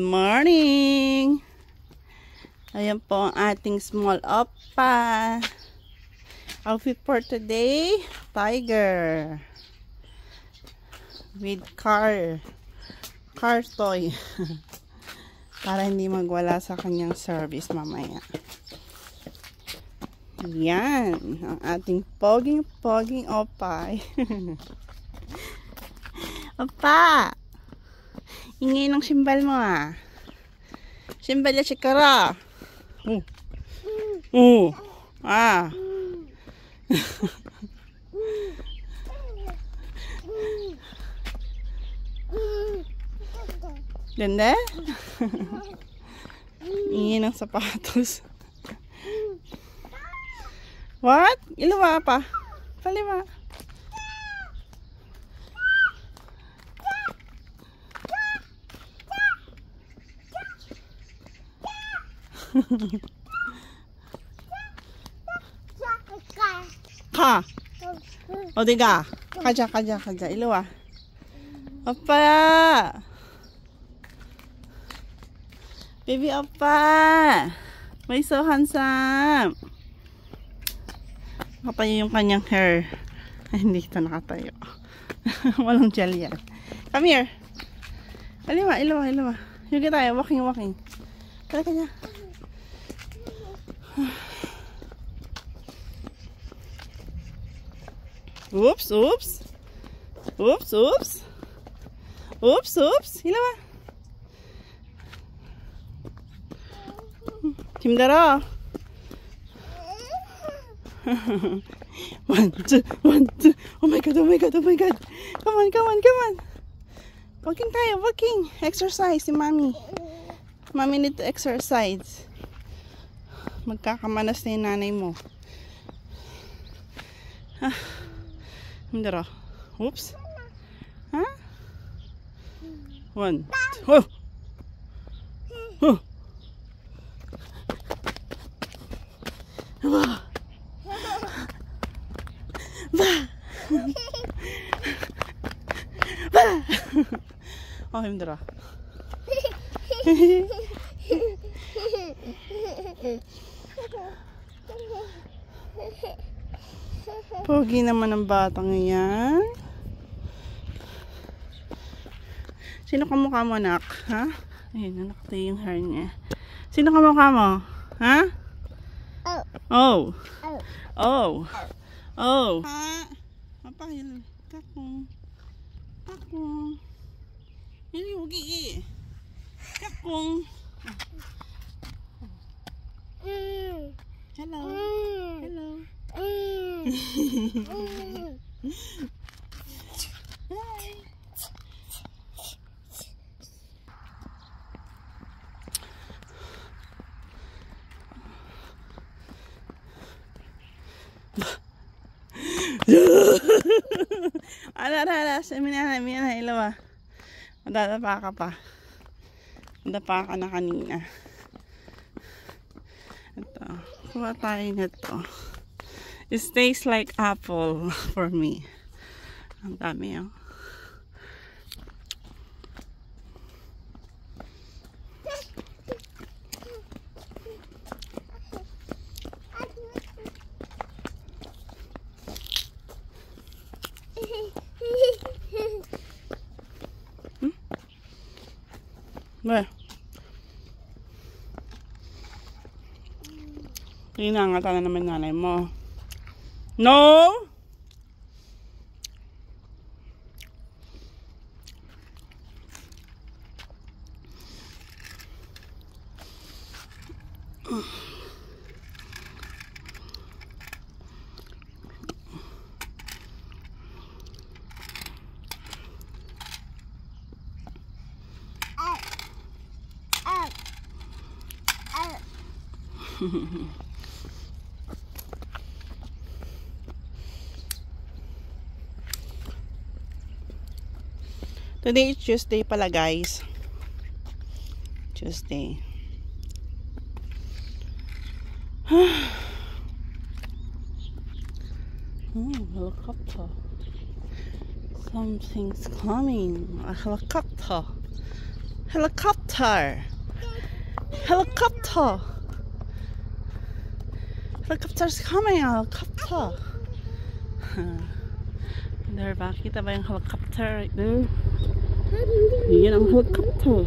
morning! Ayan po ang ating small oppa. Outfit for today, tiger. With car toy. Para hindi magwala sa kanyang service mamaya. Yan, ang ating poging oppa. Oppa! Ingay ng simbal mo ah. Simbal ya chikara. Ah. Ganda? Ingay ng sapatos. What? Ilawa pa. Paliwa. Ka. O diga. Kaja. Ilawa. Oppa. Baby oppa. Why so handsome? Nakatayo yung kanyang hair. Ay, hindi ito nakatayo. Walang gel yan. Come here. Ilawa. Yugi tayo. Walking. Talaga niya. Oops. Ilawa. 힘들어. One, two. Oh my god. Come on. Walking tayo. Exercise si Mommy. Mommy need to exercise. Magkakamanas na yung nanay mo. 힘들어. Oops. Ha? One, two. 힘들어. Pogi naman ang batang yan. Sino kamukha mo, anak? Ha? Ayun, nakatayo yung hair niya. Sino kamukha mo? Ha? Oh. Ha? Papayal. Kakong. Ini ugi. Kakong. Hello. Hi. Ala, semina, ilawa. Madadapa ka pa. Nadapa ka na kanina. Ito. Kuha tayo nito. It tastes like apple for me. Ang dami oh. Ba? Pinangata na naman nanay mo. No! Today is Tuesday pala guys. Tuesday. Helicopter. Something's coming. A helicopter. Helicopter. Helicopter. Helicopter's coming. Helicopter. There ba? Kita ba yung helicopter right there? Yan ang helicopter.